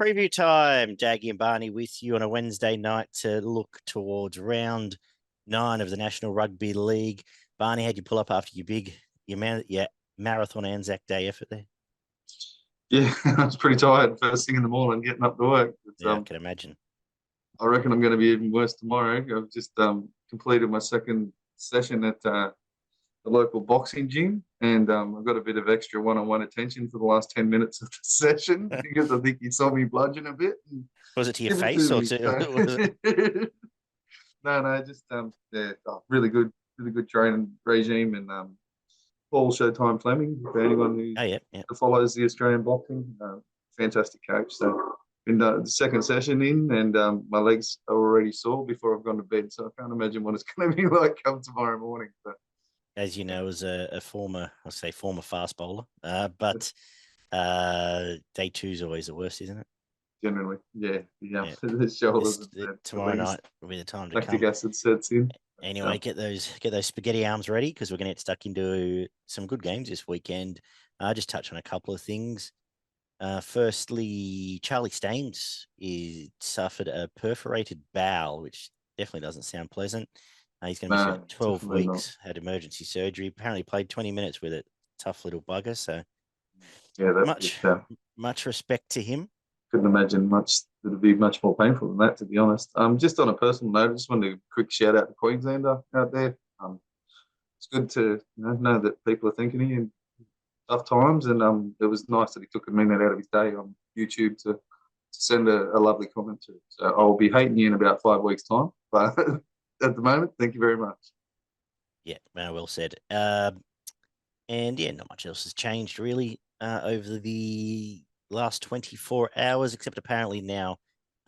Preview time, Daggy and Barney with you on a Wednesday night to look towards round 9 of the National Rugby League. Barney, how'd you pull up after your marathon Anzac Day effort there? Yeah, I was pretty tired first thing in the morning getting up to work. I can imagine. I reckon I'm going to be even worse tomorrow. I've just completed my second session at the local boxing gym, and I've got a bit of extra one-on-one attention for the last 10 minutes of the session because I think he saw me bludgeon a bit. Was it to your Give it face to or me. to? No, just really good training regime, and Paul Showtime Fleming for anyone who Oh, yeah. follows the Australian boxing. Fantastic coach. So been the second session in, and my legs are already sore before I've gone to bed. So I can't imagine what it's going to be like come tomorrow morning. But As you know, as a former fast bowler, but day 2 is always the worst, isn't it? generally, yeah. The shoulders. Tomorrow night will be the time to lactic come. acid sets in. Anyway, get those spaghetti arms ready because we're going to get stuck into some good games this weekend. Just touch on a couple of things. Firstly, Charlie Staines suffered a perforated bowel, which definitely doesn't sound pleasant. He's going to miss about 12 weeks, had emergency surgery, apparently played 20 minutes with it. Tough little bugger. So yeah, much respect to him. Couldn't imagine it'd be much more painful than that, to be honest. Just on a personal note, I just wanted a quick shout out to Queenslander out there. It's good to know that people are thinking of you in tough times, and it was nice that he took a minute out of his day on YouTube to send a lovely comment to. So I'll be hating you in about 5 weeks' time, but at the moment, thank you very much. Yeah, well said. And yeah, not much else has changed really over the last 24 hours, except apparently now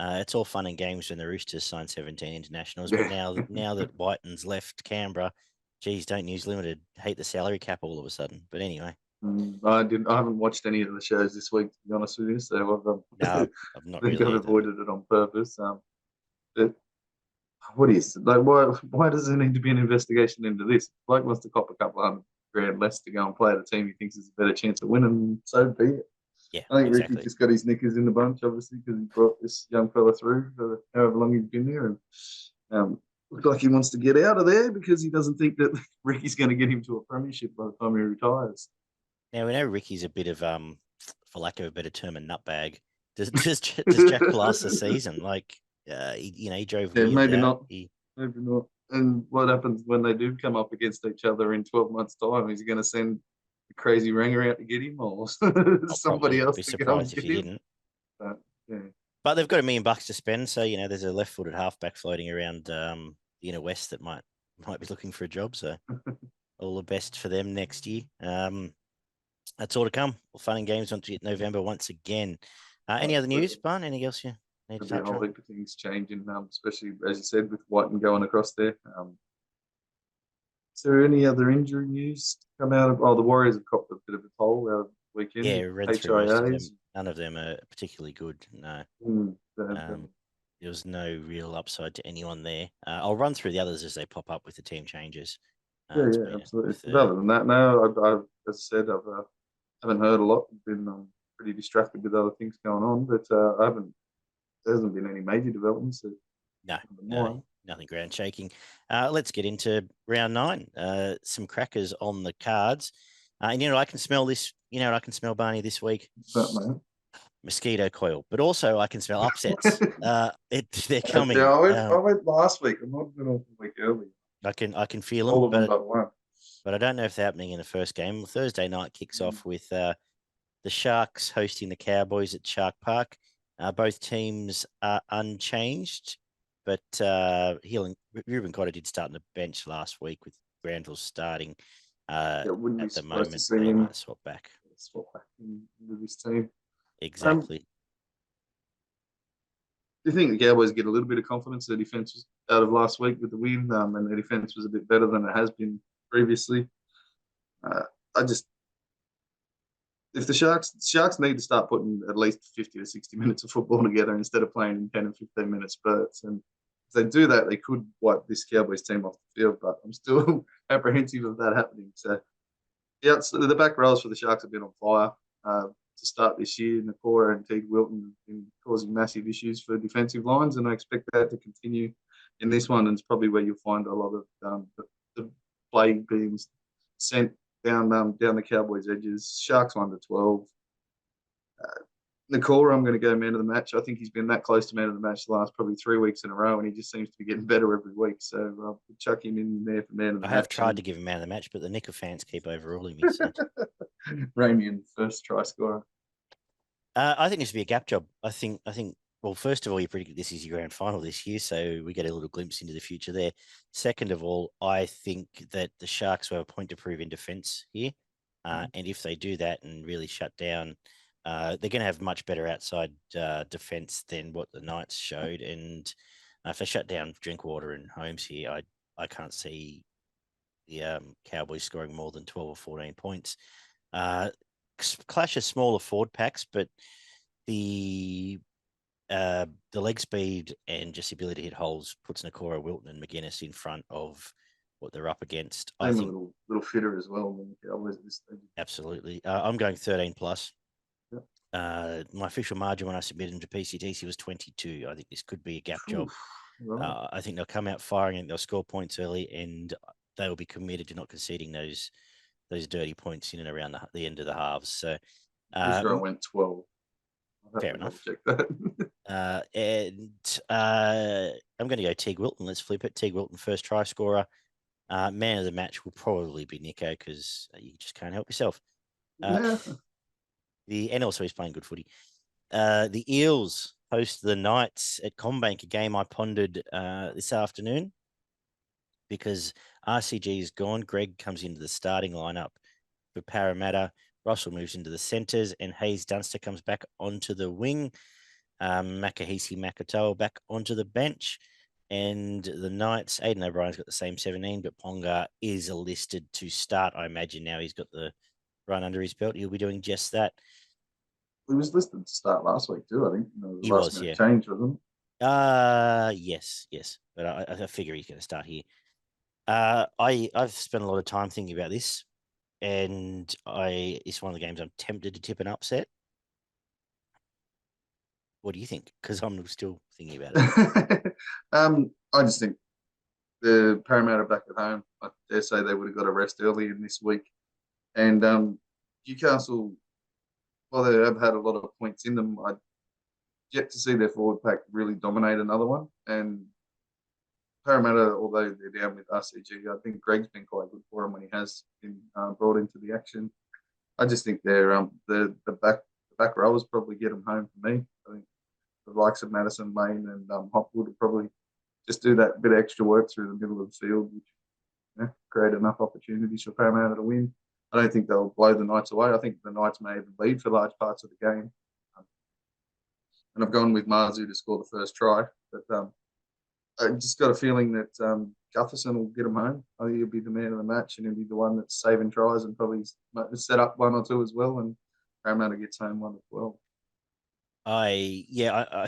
it's all fun and games when the Roosters signed 17 internationals. But now that Whiten's left Canberra, geez, don't News Limited hate the salary cap all of a sudden? But anyway. I haven't watched any of the shows this week, to be honest with you. So I've not really. I've avoided it on purpose. What is like? Why does there need to be an investigation into this? Bloke wants to cop a couple $100,000 less to go and play at a team he thinks has a better chance of winning. So be it. Yeah, I think exactly. Ricky just got his knickers in the bunch, obviously, because he brought this young fella through for however long he's been there, and looks like he wants to get out of there because he doesn't think that Ricky's going to get him to a premiership by the time he retires. Now we know Ricky's a bit of for lack of a better term, a nutbag. Does Jack last the season? Like, he drove. Yeah, maybe not. Maybe not. And what happens when they do come up against each other in 12 months' time? Is he going to send a crazy ringer out to get him, or somebody else to go and get him? Didn't. But they've got $1 million to spend, so there's a left-footed halfback floating around the inner west that might be looking for a job. So all the best for them next year. That's all to come. Well, fun and games onto November once again. Any other news, Barn? Anything else you need to touch on? A whole heap of things changing, especially, as you said, with Whiten going across there. Is there any other injury news come out of? The Warriors have copped a bit of a toll out of the weekend. Yeah, read through most of them. None of them are particularly good. No. There was no real upside to anyone there. I'll run through the others as they pop up with the team changes. Absolutely. Other than that, no, as I said, I haven't heard a lot. I've been pretty distracted with other things going on, but there hasn't been any major developments. No, nothing ground shaking. Let's get into round 9. Some crackers on the cards. And I can smell this. I can smell, Barney, this week. What's that, man? Mosquito coil, but also I can smell upsets. They're coming. I went last week. I'm not going a week early. I can feel all them, of them but one. But I don't know if they're happening in the first game. Thursday night kicks off with the Sharks hosting the Cowboys at Shark Park. Both teams are unchanged, but Ruben Cotter did start on the bench last week with Granville starting at the moment. They might swap back with this team. Exactly. Do you think the Cowboys get a little bit of confidence? Their defense was out of last week with the win, and their defense was a bit better than it has been previously. If the Sharks need to start putting at least 50 to 60 minutes of football together instead of playing in 10 and 15 minute spurts, and if they do that, they could wipe this Cowboys team off the field. But I'm still apprehensive of that happening. So, the back rows for the Sharks have been on fire. to start this year. Nakora and Teague Wilton have been causing massive issues for defensive lines, and I expect that to continue in this one. And it's probably where you'll find a lot of the play being sent down the Cowboys' edges. Sharks 1-12. Nakora, I'm going to go man of the match. I think he's been that close to man of the match the last probably 3 weeks in a row, and he just seems to be getting better every week. So I'll chuck him in there for man of the match. I have tried to give him man of the match, but the Nicker fans keep overruling me. So. Ramian, first try scorer. I think this would be a gap job. I think. Well, first of all, you predicted this is your grand final this year, so we get a little glimpse into the future there. Second of all, I think that the Sharks will have a point to prove in defence here, and if they do that and really shut down, they're going to have much better outside defence than what the Knights showed. And if they shut down Drinkwater and Holmes here, I can't see the Cowboys scoring more than 12 or 14 points. Clash of smaller forward packs, but the leg speed and just the ability to hit holes puts Nakora, Wilton, and McGuinness in front of what they're up against. I think a little fitter as well than the Cowboys at this stage. Absolutely. I'm going 13 plus. Yep. My official margin when I submitted them to PCTC was 22. I think this could be a gap job. Right. I think they'll come out firing and they'll score points early, and they will be committed to not conceding those dirty points in and around the end of the halves. So I went 12. Fair enough. Check that. I'm going to go Teague Wilton. Let's flip it. Teague Wilton, first try scorer. Man of the match will probably be Nico because you just can't help yourself. And also he's playing good footy. The Eels host the Knights at CommBank, a game I pondered this afternoon because RCG is gone. Greg comes into the starting lineup for Parramatta. Russell moves into the centres, and Hayes Dunster comes back onto the wing. Makahisi Makatoa back onto the bench. And the Knights, Aidan O'Brien's got the same 17, but Ponga is listed to start. I imagine now he's got the run under his belt. He'll be doing just that. He was listed to start last week too, I think. He was, yeah. Change, wasn't Yes. But I figure he's going to start here. I've spent a lot of time thinking about this. And it's one of the games I'm tempted to tip an upset. What do you think? Because I'm still thinking about it. I just think the Parramatta back at home, I dare say they would have got a rest early in this week. And Newcastle, while they have had a lot of points in them, I'd yet to see their forward pack really dominate another one. And Parramatta, although they're down with RCG, I think Greg's been quite good for him when he has been brought into the action. I just think they're the back rowers probably get them home for me. I think the likes of Madison, Lane, and Hopwood will probably just do that bit of extra work through the middle of the field, which create enough opportunities for Parramatta to win. I don't think they'll blow the Knights away. I think the Knights may even lead for large parts of the game. And I've gone with Marzu to score the first try, but I just got a feeling that Gutherson will get him home. I think he'll be the man of the match, and he'll be the one that's saving tries and probably set up one or two as well. And Parramatta gets home 1-12. I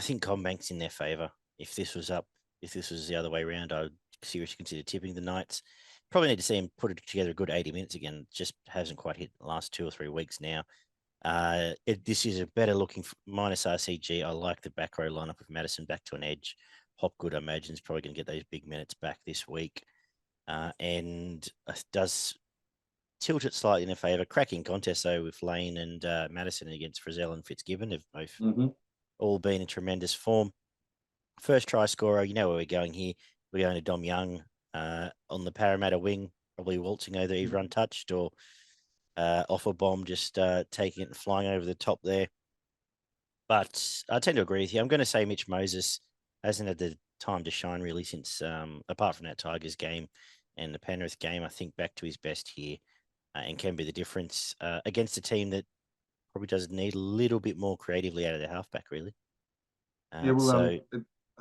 think CommBank's in their favour. If this was the other way around, I would seriously consider tipping the Knights. Probably need to see him put it together a good 80 minutes again. Just hasn't quite hit the last 2 or 3 weeks now. This is a better looking minus RCG. I like the back row lineup of Madison back to an edge. Hopgood, I imagine, is probably going to get those big minutes back this week. And does tilt it slightly in their favour. Cracking contest, though, with Lane and Madison against Frizzell and Fitzgibbon. They've both all been in tremendous form. First try scorer, you know where we're going here. We're going to Dom Young on the Parramatta wing, probably waltzing over either untouched or off a bomb, just taking it and flying over the top there. But I tend to agree with you. I'm going to say Mitch Moses hasn't had the time to shine really since, apart from that Tigers game and the Penrith game, I think back to his best here and can be the difference against a team that probably does need a little bit more creatively out of their halfback, really. I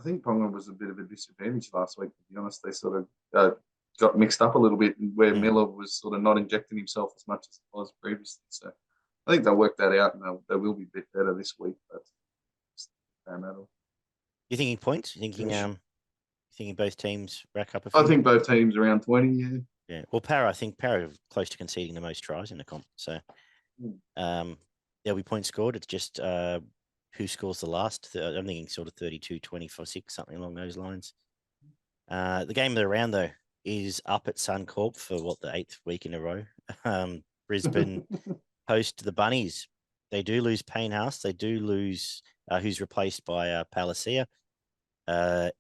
think Ponga was a bit of a disadvantage last week, to be honest. They sort of got mixed up a little bit where Miller was sort of not injecting himself as much as he was previously. So I think they'll work that out and they will be a bit better this week. But you thinking points? You thinking both teams rack up a few? I think both teams around 20, yeah. Yeah. Well, I think Para are close to conceding the most tries in the comp. So there'll be points scored. It's just who scores the last. I'm thinking sort of 32-24-6, something along those lines. The game of the round, though, is up at Suncorp for the 8th week in a row. Brisbane host the Bunnies. They do lose Payne Haas. They do lose who's replaced by Palacia.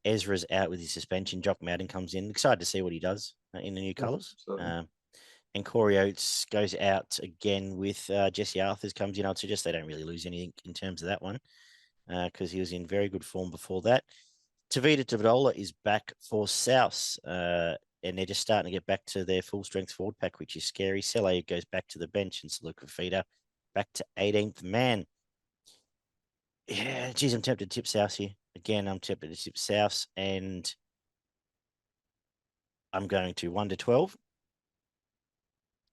Ezra's out with his suspension. Jock Madden comes in. Excited to see what he does in the new colours. And Corey Oates goes out again with Jesse Arthurs comes in. I'd suggest they don't really lose anything in terms of that one because he was in very good form before that. Tavita Tavola is back for South, and they're just starting to get back to their full-strength forward pack, which is scary. Sele goes back to the bench, and Saluka Fafita back to 18th man. Yeah, geez, I'm tempted to tip South here. Again, I'm tempted to tip South, and I'm going to 1-12.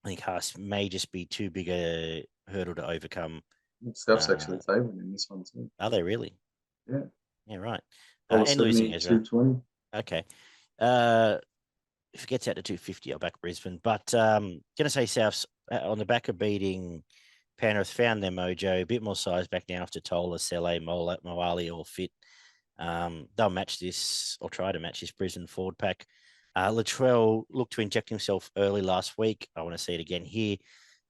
I think Haas may just be too big a hurdle to overcome. South's actually favouring in this one too. Are they really? Yeah. Yeah, right. And losing Ezra. 220. Okay. If it gets out to 250, I'll back Brisbane. But going to say Souths on the back of beating Penrith, found their mojo, a bit more size back now after Tola, Sele, Moali all fit. They'll match this or try to match this Brisbane forward pack. Latrell looked to inject himself early last week. I want to see it again here.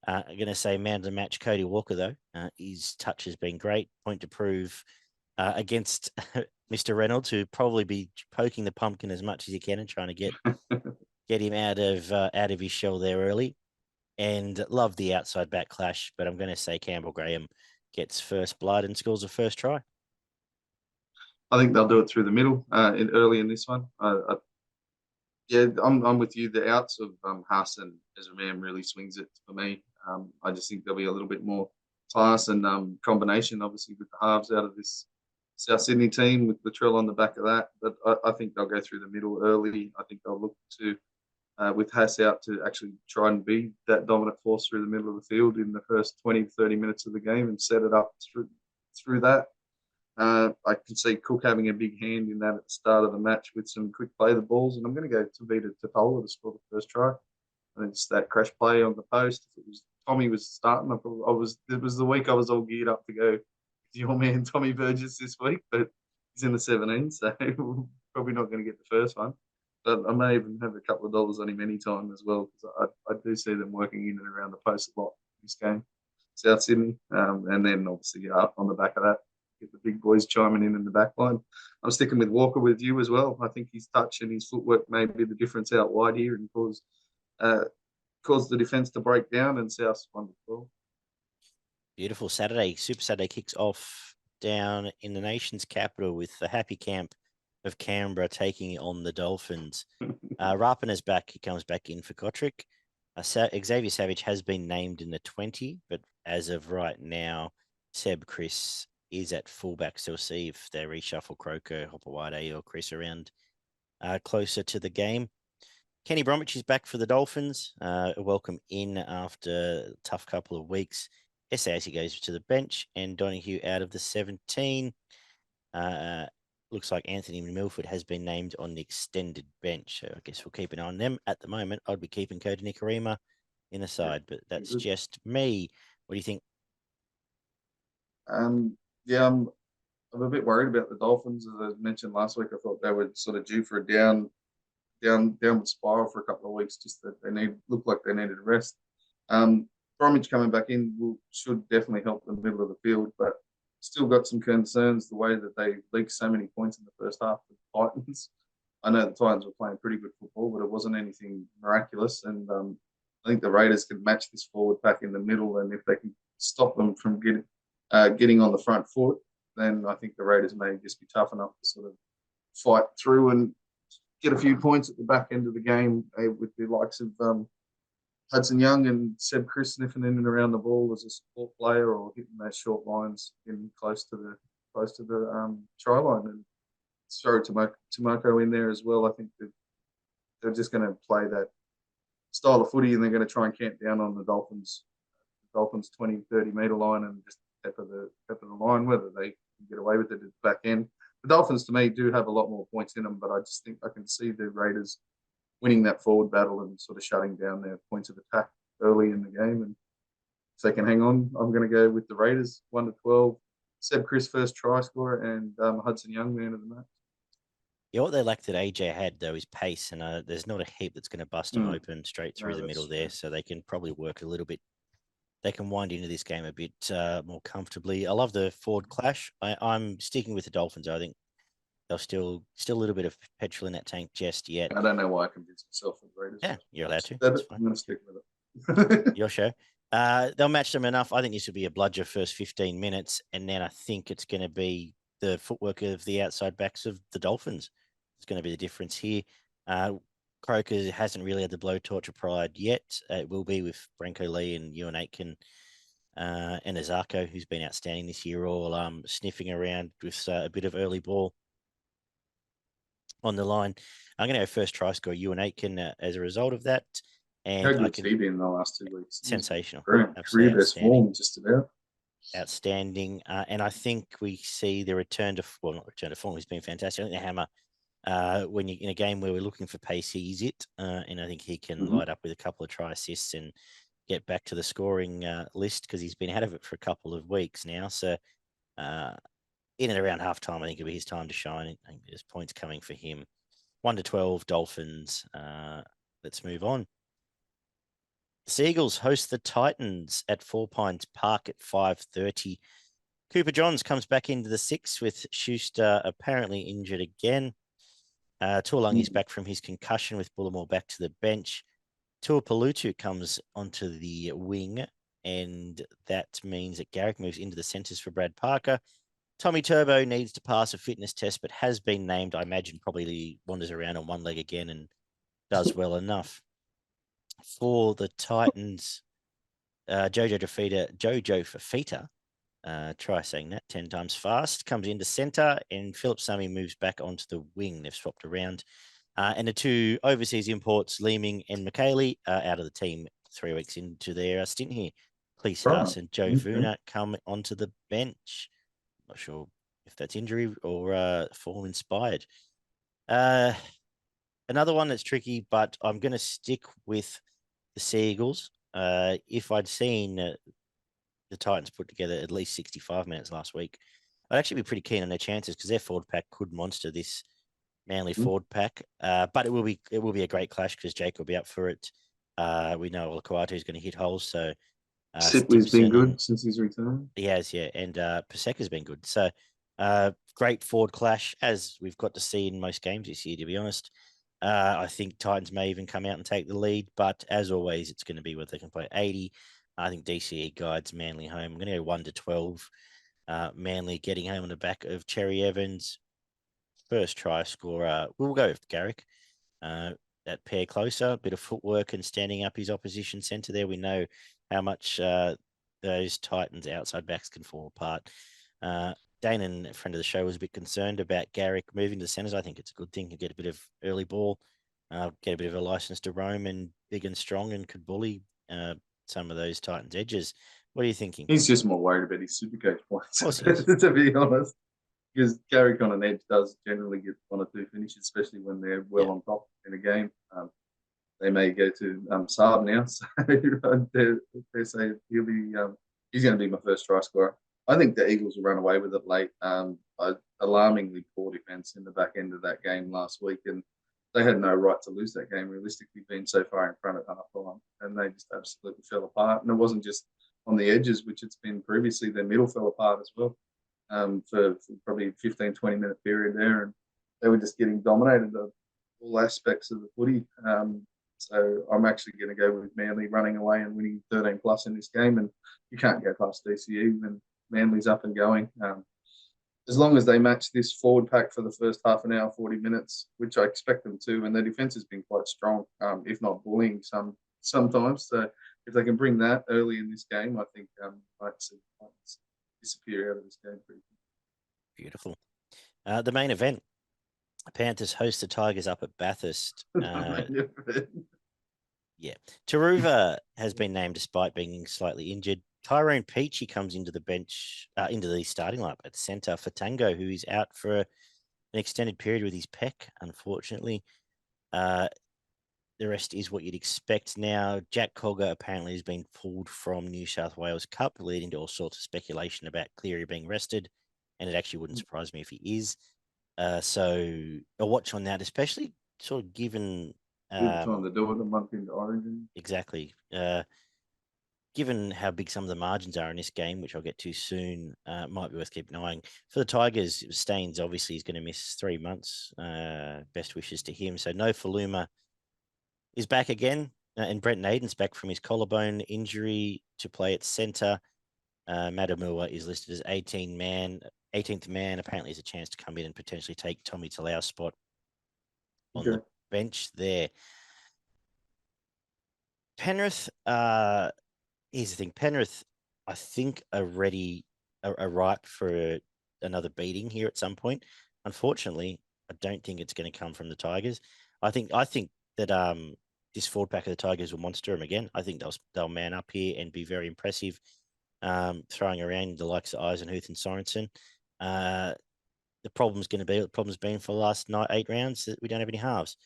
I'm going to say man of the match, Cody Walker, though. His touch has been great. Point to prove against Mr. Reynolds, who probably be poking the pumpkin as much as he can and trying to get him out of his shell there early. And love the outside back clash, but I'm going to say Campbell Graham gets first blood and scores a first try. I think they'll do it through the middle early in this one. I'm with you. The outs of Haas and Ezra Mam really swings it for me. I just think there'll be a little bit more class and combination, obviously, with the halves out of this South Sydney team with Latrell on the back of that. But I think they'll go through the middle early. I think they'll look to, with Haas out, to actually try and be that dominant force through the middle of the field in the first 20, 30 minutes of the game and set it up through that. I can see Cook having a big hand in that at the start of the match with some quick play of the balls, and I'm going to go Tavita Tavola to score the first try. And it's that crash play on the post. If it was Tommy was starting, it was the week I was all geared up to go with your man Tommy Burgess this week, but he's in the 17, so we're probably not going to get the first one. But I may even have a couple of dollars on him anytime as well, because I do see them working in and around the post a lot in this game, South Sydney, and then obviously up on the back of that. Get the big boys chiming in the back line. I'm sticking with Walker with you as well. I think his touch and his footwork may be the difference out wide here and cause the defence to break down, and South's 1-12. Beautiful Saturday. Super Saturday kicks off down in the nation's capital with the happy camp of Canberra taking on the Dolphins. Rapin is back. He comes back in for Kotrick. Xavier Savage has been named in the 20, but as of right now, Seb Chris is at fullback, so we'll see if they reshuffle Croker, Hopewade, or Chris around closer to the game. Kenny Bromwich is back for the Dolphins. Welcome in after a tough couple of weeks. SAS goes to the bench, and Donahue out of the 17. Looks like Anthony Milford has been named on the extended bench, so I guess we'll keep an eye on them. At the moment, I'd be keeping Cody Nikorima in the side, but that's just me. What do you think? I'm a bit worried about the Dolphins. As I mentioned last week, I thought they were sort of due for a downward spiral for a couple of weeks. Just that looked like they needed a rest. Bromwich coming back in should definitely help the middle of the field, but still got some concerns the way that they leaked so many points in the first half of the Titans. I know the Titans were playing pretty good football, but it wasn't anything miraculous. And I think the Raiders can match this forward pack in the middle, and if they can stop them from getting on the front foot, then I think the Raiders may just be tough enough to sort of fight through and get a few points at the back end of the game with the likes of Hudson Young and Seb Chris sniffing in and around the ball as a support player or hitting those short lines in close to the try line, and throw Tomoko in there as well. I think that they're just going to play that style of footy, and they're going to try and camp down on the Dolphins 20, 30 metre line and just pepper the line, whether they can get away with it at the back end. The Dolphins, to me, do have a lot more points in them, but I just think I can see the Raiders winning that forward battle and sort of shutting down their points of attack early in the game. And they can hang on, I'm going to go with the Raiders 1-12. Seb Chris first try scorer and Hudson Young man of the match. Yeah, what they lacked that AJ had though is pace, and there's not a heap that's going to bust them open straight through the middle there, so they can probably work a little bit. They can wind into this game a bit more comfortably. I love the forward clash. I'm sticking with the Dolphins. I think they'll still a little bit of petrol in that tank just yet. I don't know why I convinced myself with Raiders. Yeah, you're allowed to. I'm going to stick with it. Your show. They'll match them enough. I think this will be a bludger first 15 minutes, and then I think it's going to be the footwork of the outside backs of the Dolphins. It's going to be the difference here. Croker hasn't really had the blowtorch of pride yet. It will be with Branko Lee and Ewan Aitken and Azarko, who's been outstanding this year, all sniffing around with a bit of early ball on the line. I'm going to go first try score Ewan Aitken as a result of that. And how good's he been in the last 2 weeks? Sensational. Career best form, just about. Outstanding. And I think we see the return to, well, not return to form. He's been fantastic. I think the hammer, when you're in a game where we're looking for pace, he's it. And I think he can light up with a couple of try assists and get back to the scoring list because he's been out of it for a couple of weeks now. So in and around halftime, I think it'll be his time to shine. I think there's points coming for him. 1-12 Dolphins. Let's move on. The Seagulls host the Titans at 4 Pines Park at 5:30. Cooper Johns comes back into the six with Schuster apparently injured again. Tuolungi is back from his concussion with Bullimore back to the bench. Tuipulotu comes onto the wing, and that means that Garrick moves into the centres for Brad Parker. Tommy Turbo needs to pass a fitness test, but has been named. I imagine probably wanders around on one leg again and does well enough. For the Titans, Jojo Fafita, try saying that 10 times fast, comes into centre, and Philip Summy moves back onto the wing. They've swapped around. And the two overseas imports, Leeming and McKaylee, are out of the team 3 weeks into their stint here. Cleese Haas and Joe Vuna come onto the bench. Not sure if that's injury or form inspired. Another one that's tricky, but I'm going to stick with the Seagulls. If I'd seen the Titans put together at least 65 minutes last week, I'd actually be pretty keen on their chances because their forward pack could monster this Manly forward pack. But it will be a great clash because Jake will be up for it. We know Olakuatu is going to hit holes, so Sipley's been good since he's returned. He has, yeah, and Paseka's been good. So great forward clash, as we've got to see in most games this year, to be honest. I think Titans may even come out and take the lead, but as always, it's going to be whether they can play 80. I think DCE guides Manly home. I'm going to go 1-12. Manly getting home on the back of Cherry Evans. First try scorer. We'll go with Garrick. That pair closer, a bit of footwork and standing up his opposition centre there. We know how much those Titans outside backs can fall apart. Dane, a friend of the show, was a bit concerned about Garrick moving to the centres. I think it's a good thing to get a bit of early ball, get a bit of a license to roam, and big and strong, and could bully some of those Titans edges. What are you thinking? He's just more worried about his Supercoach points, to be honest. Because Garrick on an edge does generally get 1 or 2 finishes, especially when they're well on top in a game. They may go to Saab now, so they say he's going to be my first try scorer. I think the Eagles will run away with it late. Alarmingly poor defence in the back end of that game last week, and they had no right to lose that game, realistically, being so far in front at half time, and they just absolutely fell apart. And it wasn't just on the edges, which it's been previously. Their middle fell apart as well for probably a 15, 20-minute period there, and they were just getting dominated of all aspects of the footy. So I'm actually going to go with Manly running away and winning 13 plus in this game, and you can't go past DCE when Manly's up and going. As long as they match this forward pack for the first half an hour, 40 minutes, which I expect them to, and their defence has been quite strong, if not bullying sometimes. So if they can bring that early in this game, I think might see points disappear out of this game pretty quick. Beautiful. The main event. Panthers host the Tigers up at Bathurst. Yeah. Taruva has been named despite being slightly injured. Tyrone Peachy comes into the bench, into the starting lineup at centre for Tango, who is out for an extended period with his pec, unfortunately. the rest is what you'd expect now. Jack Cogger apparently has been pulled from New South Wales Cup, leading to all sorts of speculation about Cleary being rested, and it actually wouldn't surprise me if he is. So a watch on that, especially sort of given Good time to do it a month into Origin. exactly. Given how big some of the margins are in this game, which I'll get to soon, might be worth keeping an eye on. For the Tigers, Staines obviously is going to miss 3 months. Best wishes to him. So no Faluma is back again, and Brent Naden's back from his collarbone injury to play at centre. Matamua is listed as 18th man. Apparently, has a chance to come in and potentially take Tommy Talau's spot on the bench there. Penrith, here's the thing. Penrith, I think, are ready, are ripe for another beating here at some point. Unfortunately, I don't think it's going to come from the Tigers. I think that this forward pack of the Tigers will monster them again. I think they'll man up here and be very impressive, throwing around the likes of Eisenhuth and Sorensen. The problem's going to be what the problem's been for the last 8 rounds, that we don't have any halves.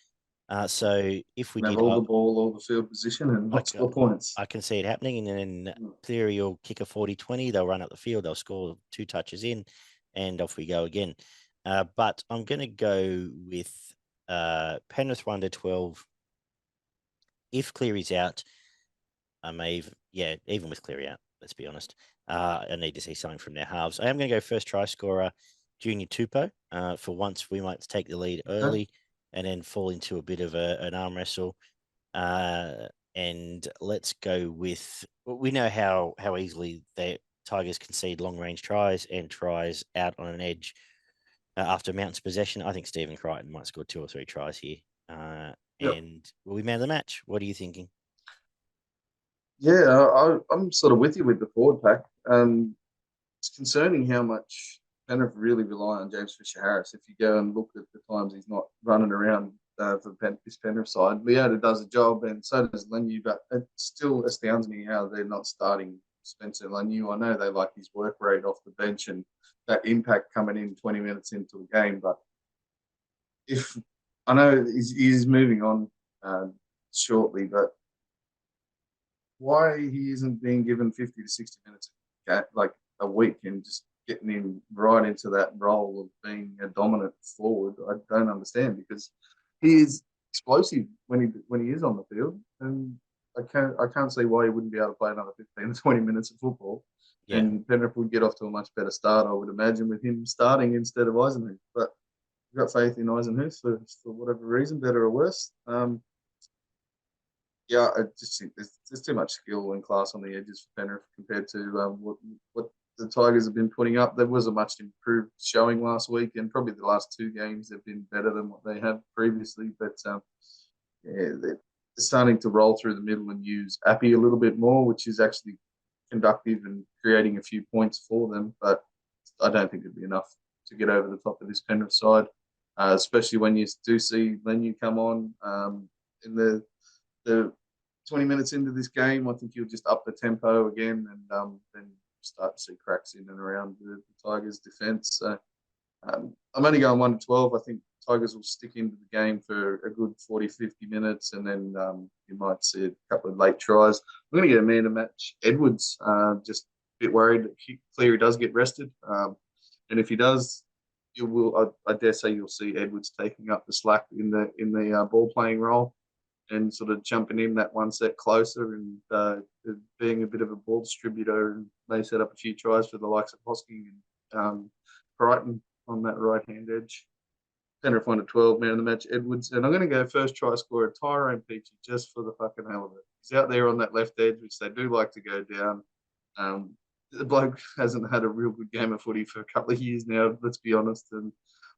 So if we did all the ball, all the field position, and not score points, I can see it happening. And then Cleary will kick a 40-20. They'll run up the field. They'll score 2 touches in, and off we go again. But I'm going to go with Penrith 1-12. If Cleary's out, even with Cleary out, let's be honest, I need to see something from their halves. I am going to go first try scorer, Junior Tupou. For once, we might take the lead early and then fall into a bit of an arm wrestle. And let's go with, we know how easily the Tigers concede long range tries and tries out on an edge after Mountain's possession. I think Stephen Crichton might score 2 or 3 tries here. And will we man of the match? What are you thinking? Yeah, I'm sort of with you with the forward pack. It's concerning how much Penrith really rely on James Fisher-Harris. If you go and look at the times he's not running around for this Penrith side, Leota does a job, and so does Leniu, but it still astounds me how they're not starting Spencer Leniu. I know they like his work rate off the bench and that impact coming in 20 minutes into a game, but if I know he's moving on shortly, but why he isn't being given 50 to 60 minutes like a week and just getting him right into that role of being a dominant forward, I don't understand, because he is explosive when he is on the field, and I can't see why he wouldn't be able to play another 15 to 20 minutes of football. Yeah. And Penrith would get off to a much better start, I would imagine, with him starting instead of Eisenhuth. But I've got faith in Eisenhuth for whatever reason, better or worse. Yeah, I just think there's too much skill and class on the edges for Penrith compared to what the Tigers have been putting up. There was a much improved showing last week, and probably the last 2 games have been better than what they have previously. But they're starting to roll through the middle and use Appy a little bit more, which is actually conductive and creating a few points for them. But I don't think it'd be enough to get over the top of this Penrith side, especially when you do see Leniu come on in the 20 minutes into this game. I think you'll just up the tempo again, and then start to see cracks in and around the Tigers' defence. So I'm only going 1-12. I think Tigers will stick into the game for a good 40, 50 minutes, and then you might see a couple of late tries. I'm going to get a man to match Edwards. Just a bit worried that Cleary does get rested, and if he does, I dare say you'll see Edwards taking up the slack in the ball playing role, and sort of jumping in that one set closer and being a bit of a ball distributor. And they set up a few tries for the likes of Hosking and Crichton on that right-hand edge. Penrith 1-12, man of the match, Edwards. And I'm going to go first try scorer, Tyrone Peachey, just for the fucking hell of it. He's out there on that left edge, which they do like to go down. The bloke hasn't had a real good game of footy for a couple of years now, let's be honest. And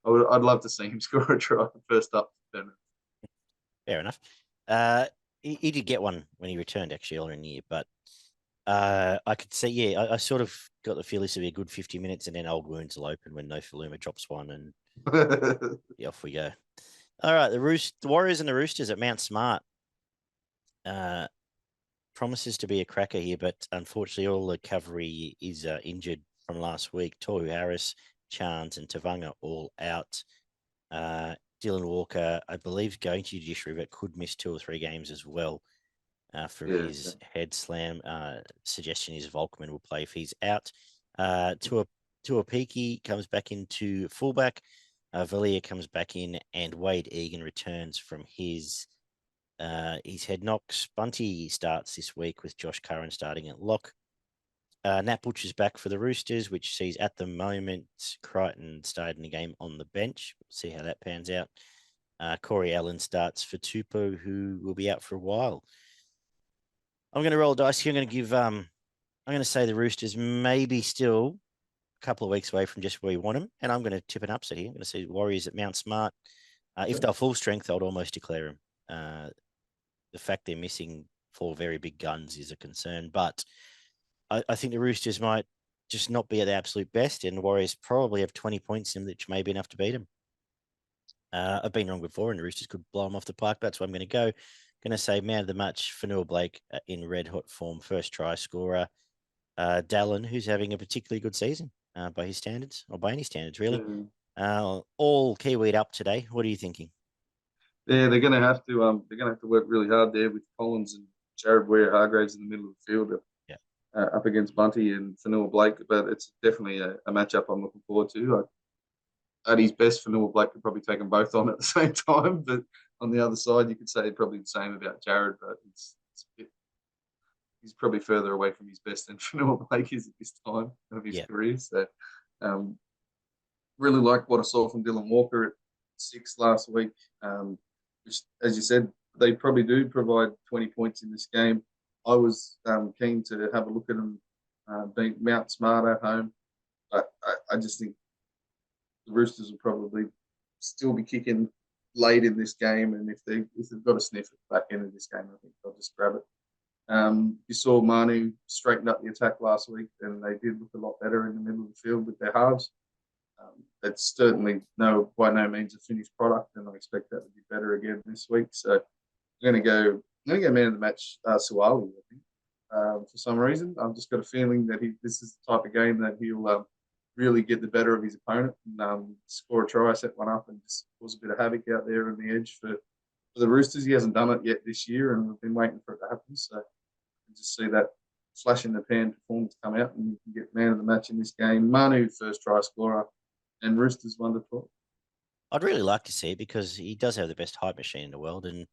I'd love to see him score a try first up for Penrith. Fair enough. He did get one when he returned actually earlier in the year, but I could see, I sort of got the feel this would be a good 50 minutes, and then old wounds will open when Nofaluma drops one, and off we go. All right, the Warriors and the Roosters at Mount Smart. Promises to be a cracker here, but unfortunately all the cavalry is injured from last week. Tohu Harris, Chance, and Tavanga all out. Dylan Walker, I believe, going to judiciary, but could miss 2 or 3 games as well from his head slam. Suggestion is Volkman will play if he's out. Tuapiki comes back into fullback. Valia comes back in, and Wade Egan returns from his head knocks. Bunty starts this week with Josh Curran starting at lock. Nat Butcher's back for the Roosters, which sees at the moment Crichton starting the game on the bench. We'll see how that pans out. Corey Allen starts for Tupou, who will be out for a while. I'm going to roll dice here. I'm going to say the Roosters maybe still a couple of weeks away from just where we want them, and I'm going to tip an upset here. I'm going to say Warriors at Mount Smart. If they're full strength, I'd almost declare them. The fact they're missing 4 very big guns is a concern, but I think the Roosters might just not be at their absolute best, and the Warriors probably have 20 points in them, which may be enough to beat them. I've been wrong before, and the Roosters could blow them off the park. That's where I'm going to go. Going to say man of the match, Fanua Blake in red hot form, first try scorer. Dallin, who's having a particularly good season by his standards, or by any standards, really. All Kiwi up today. What are you thinking? Yeah, they're going to have to. They're going to have to work really hard there with Collins and Jared Ware-Hargraves in the middle of the field. Up against Bunty and Fanua Blake, but it's definitely a matchup I'm looking forward to. At his best, Fanua Blake could probably take them both on at the same time, but on the other side, you could say probably the same about Jared, but he's probably further away from his best than Fanua Blake is at this time of his career. So, really like what I saw from Dylan Walker at 6 last week, which, as you said, they probably do provide 20 points in this game. I was keen to have a look at them being Mount Smart at home, but I just think the Roosters will probably still be kicking late in this game, and if they've got a sniff at the back end of this game, I think they'll just grab it. You saw Manu straighten up the attack last week, and they did look a lot better in the middle of the field with their halves. It's certainly by no means a finished product, and I expect that to be better again this week. So I'm going to go man of the match, Suwali, I think. For some reason, I've just got a feeling that this is the type of game that he'll really get the better of his opponent and score a try, set one up, and just cause a bit of havoc out there on the edge for the Roosters. He hasn't done it yet this year, and we've been waiting for it to happen. So I can just see that flash in the pan performance come out, and you can get man of the match in this game. Manu, first try scorer, and Roosters 1-12. I'd really like to see it because he does have the best hype machine in the world. And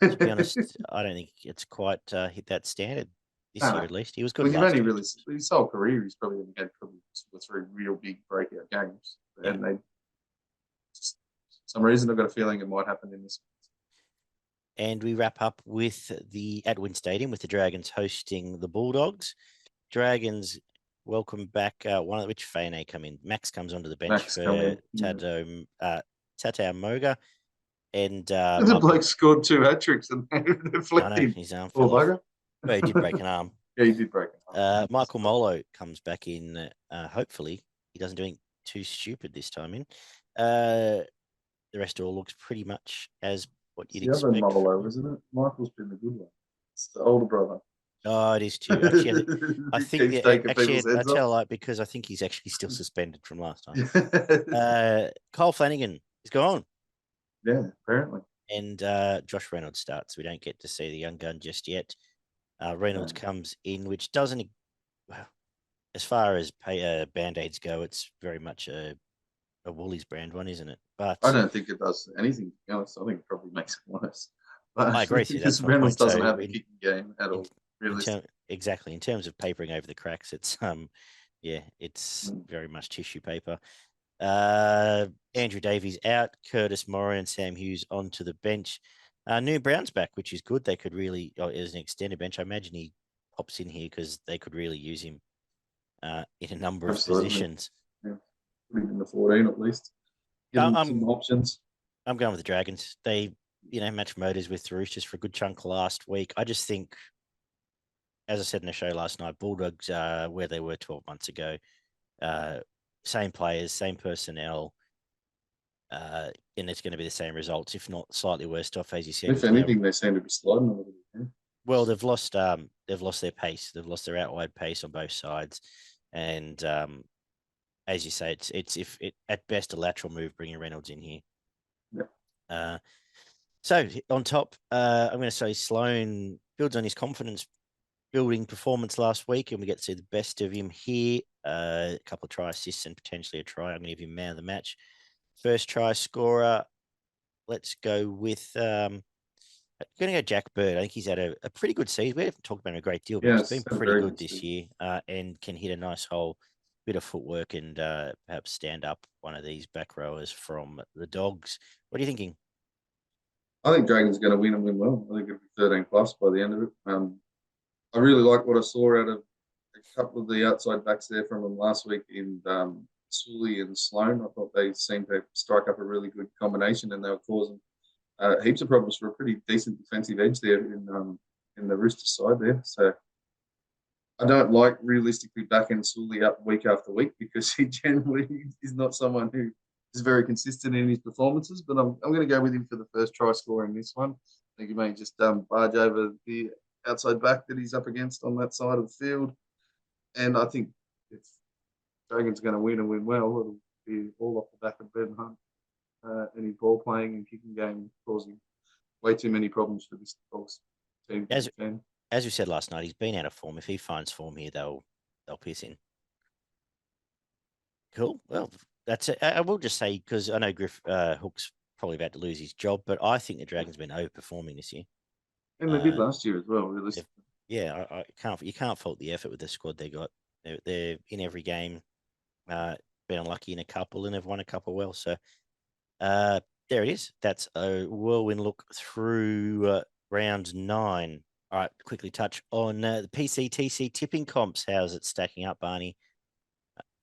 to be honest, I don't think it's quite hit that standard this year, at least. He was good last year. His whole career, he's probably only had probably 2 or 3 real big breakout games. Yeah. And for some reason, I've got a feeling it might happen in this. And we wrap up with at WIN Stadium with the Dragons hosting the Bulldogs. Dragons welcome back one of which Fane come in. Max comes onto the bench for Tatau Moga. And the bloke scored 2 hat-tricks and they flicked him. His arm fell off. Well, he did break an arm. Yeah, he did break an arm. Michael Molo comes back in. Hopefully, he doesn't do anything too stupid this time in. The rest all looks pretty much as what you'd expect. The other Molo, isn't it? Michael's been the good one. It's the older brother. Oh, it is too. Actually, I think I tell like because I think he's actually still suspended from last time. Kyle Flanagan is gone. Yeah, apparently. And Josh Reynolds starts. We don't get to see the young gun just yet. Reynolds comes in, which doesn't. Well, as far as Band-Aids go, it's very much a Woolies brand one, isn't it? But I don't think it does anything. To be honest, I think it probably makes it worse. But I agree. That's Reynolds doesn't have a kicking game at all. Exactly. In terms of papering over the cracks, it's it's very much tissue paper. Andrew Davies out, Curtis Moran and Sam Hughes onto the bench. New Brown's back, which is good. They could really, as an extended bench, I imagine he pops in here because they could really use him in a number of positions. Yeah. Put him in the 14 at least. Give him some options. I'm going with the Dragons. They, match motors with the Roosters for a good chunk last week. I just think, as I said in the show last night, Bulldogs where they were 12 months ago. Same players, same personnel, and it's going to be the same results, if not slightly worse off, as you said. If anything, they seem to be sliding a little bit. Well, they've lost their pace. They've lost their out wide pace on both sides, and as you say, it's at best a lateral move bringing Reynolds in here. Yeah, So on top, I'm going to say Sloan builds on his confidence building performance last week, and we get to see the best of him here. A couple of try assists and potentially a try. I'm going to give him man of the match. First try scorer. Let's go with I'm going to go Jack Bird. I think he's had a pretty good season. We haven't talked about him a great deal, but he's been pretty good this year and can hit a nice hole, bit of footwork, and perhaps stand up one of these back rowers from the Dogs. What are you thinking? I think Dragon's going to win and win well. I think it'll be 13 plus by the end of it. I really like what I saw out of a couple of the outside backs there from them last week in Sully and Sloan. I thought they seemed to strike up a really good combination, and they were causing heaps of problems for a pretty decent defensive edge there in the Roosters side there. So I don't like realistically backing Sully up week after week because he generally is not someone who is very consistent in his performances. But I'm going to go with him for the first try scorer in this one. I think he may just barge over the outside back that he's up against on that side of the field. And I think if Dragon's going to win and win well, it'll be all off the back of Ben Hunt and his ball playing and kicking game, causing way too many problems for this Dogs team. As we said last night, he's been out of form. If he finds form here, they'll piss in. Cool. Well, that's it. I will just say, because I know Hook's probably about to lose his job, but I think the Dragons have been overperforming this year. And they did last year as well, realistically. Yeah, you can't fault the effort with the squad they got. They're in every game, been unlucky in a couple, and they've won a couple well. So there it is. That's a whirlwind look through round 9. All right, quickly touch on the PCTC tipping comps. How's it stacking up, Barney?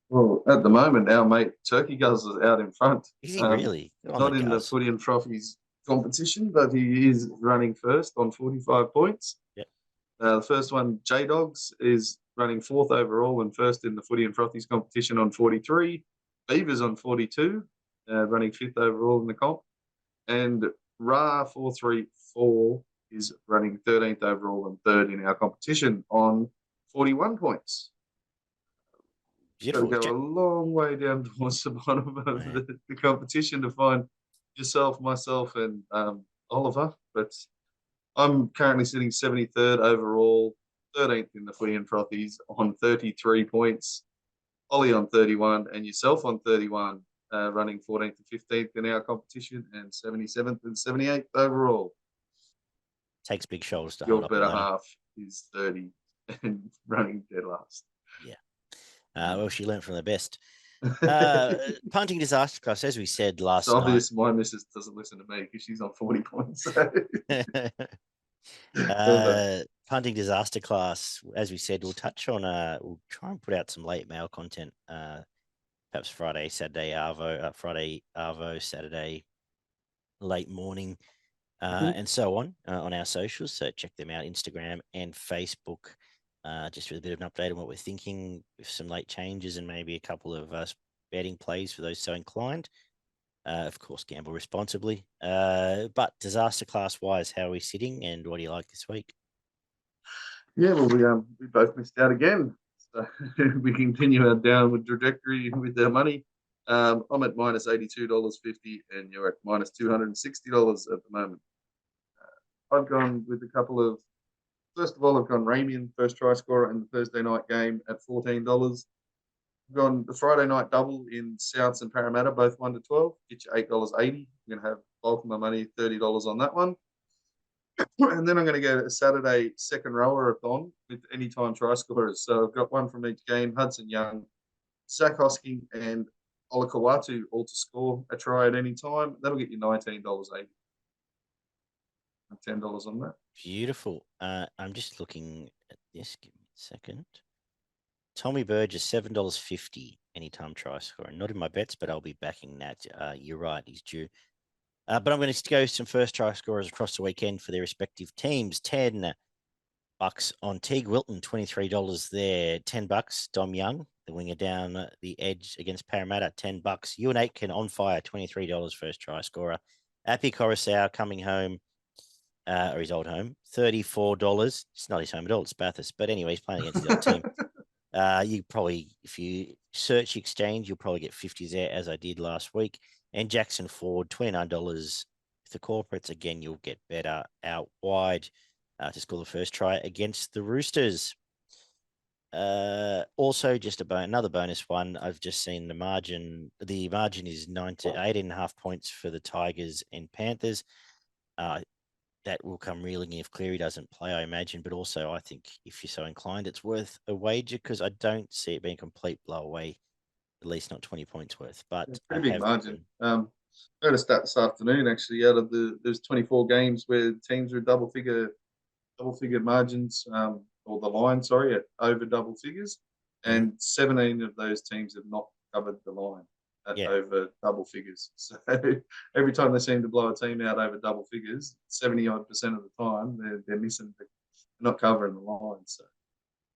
Well, at the moment, our mate Turkey Guzz is out in front. Is he really? Not in the Footy and Frothies competition, but he is running first on 45 points. Yep. The first one, J-Dogs, is running 4th overall and first in the Footy and Frothies competition on 43. Beavers on 42, running 5th overall in the comp. And Ra 434 is running 13th overall and 3rd in our competition on 41 points. Beautiful. Got to go a long way down towards the bottom of the competition to find yourself, myself, and Oliver. But I'm currently sitting 73rd overall, 13th in the Footy and Frothies on 33 points. Ollie on 31 and yourself on 31, running 14th and 15th in our competition and 77th and 78th overall. Takes big shoulders to hold up. Your better half is 30 and running dead last. Yeah. Well, she learned from the best. Punting disaster class, as we said last night. It's obvious my missus doesn't listen to me because she's on 40 points. Punting disaster class, as we said, we'll touch on. We'll try and put out some late mail content. Perhaps Friday, Saturday Arvo, Saturday late morning, and so on our socials. So check them out, Instagram and Facebook. Just with a bit of an update on what we're thinking, with some late changes and maybe a couple of betting plays for those so inclined. Of course, gamble responsibly. But disaster class wise, how are we sitting and what do you like this week? Yeah, well, we both missed out again. So we continue our downward trajectory with our money. I'm at minus $82.50 and you're at minus $260 at the moment. I've gone with a couple of. First of all, I've gone Ramian, first try scorer in the Thursday night game at $14. I've gone the Friday night double in Souths and Parramatta, both 1 to 12, get you $8.80. I'm going to have bulk of my money, $30 on that one. And then I'm going to go a Saturday second rower-a-thon with anytime try scorers. So I've got one from each game, Hudson Young, Zach Hosking, and Olakawatu all to score a try at any time. That'll get you $19.80. $10 on that. Beautiful. I'm just looking at this. Give me a second. Tommy Burgess, $7.50 anytime try scoring. Not in my bets, but I'll be backing that. You're right, he's due. But I'm going to go some first try scorers across the weekend for their respective teams. $10 on Teague Wilton, $23 there. $10, Dom Young, the winger down the edge against Parramatta, $10. Ewan Aitken on fire, $23 first try scorer. Api Coruscant coming home. Or his old home, $34. It's not his home at all, it's Bathurst. But anyway, he's playing against his old team. You probably, if you search Exchange, you'll probably get 50s there, as I did last week. And Jackson Ford, $29, With the corporates, again, you'll get better out wide to score the first try against the Roosters. Also, just another bonus one. I've just seen the margin. The margin is 9 to 8.5 points for the Tigers and Panthers. That will come reeling if Cleary doesn't play, I imagine. But also, I think if you're so inclined, it's worth a wager because I don't see it being a complete blow away, at least not 20 points worth. But pretty big margin. I heard a stat this afternoon actually. Out of there's 24 games where teams are double figure margins, or the line, sorry, at over double figures, and 17 of those teams have not covered the line at over double figures. So every time they seem to blow a team out over double figures, 70-odd% of the time they're missing, they're not covering the line. So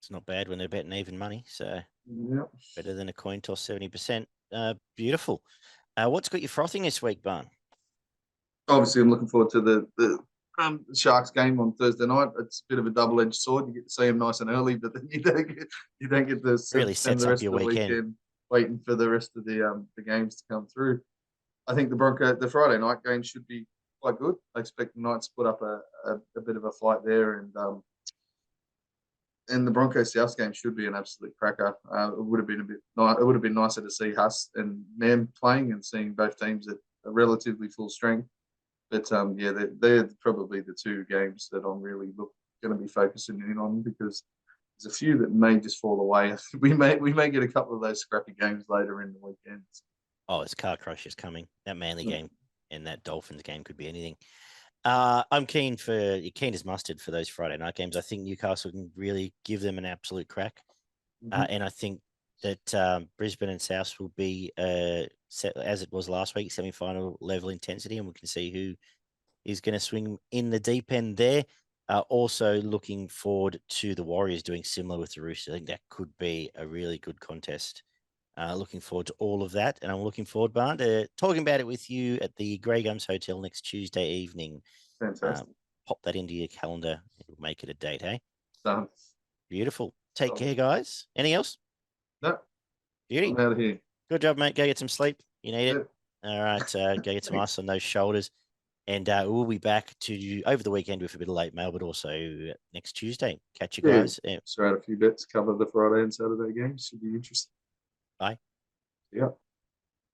it's not bad when they're betting even money. So better than a coin toss, 70%. Beautiful. What's got you frothing this week, Barn? Obviously, I'm looking forward to the Sharks game on Thursday night. It's a bit of a double-edged sword. You get to see them nice and early, but then you don't get to really sets the rest up your of the weekend waiting for the rest of the games to come through. I think the Friday night game should be quite good. I expect the Knights to put up a bit of a fight there, and the Broncos South game should be an absolute cracker. It would have been nicer to see Huss and Nam playing and seeing both teams at a relatively full strength. But they're probably the two games that I'm really going to be focusing in on, because there's a few that may just fall away. We may get a couple of those scrappy games later in the weekends. Oh, it's car crushers coming. That Manly game and that Dolphins game could be anything. I'm keen as mustard for those Friday night games. I think Newcastle can really give them an absolute crack. And I think that Brisbane and South will be set as it was last week, semi-final level intensity, and we can see who is going to swing in the deep end there. Also looking forward to the Warriors doing similar with the Roosters. I think that could be a really good contest. Looking forward to all of that, and I'm looking forward, Barn, to talking about it with you at the Grey Gums Hotel next Tuesday evening. Fantastic. Pop that into your calendar. It'll make it a date, hey? Done. Beautiful. Take care, guys. Anything else? No. Beauty. I'm out of here. Good job, mate. Go get some sleep. You need it. All right. Go get some ice on those shoulders. And we'll be back to you over the weekend with a bit of late mail, but also next Tuesday. Catch you guys. Throw out a few bets, cover the Friday and Saturday games. Should be interesting. Bye. Yeah.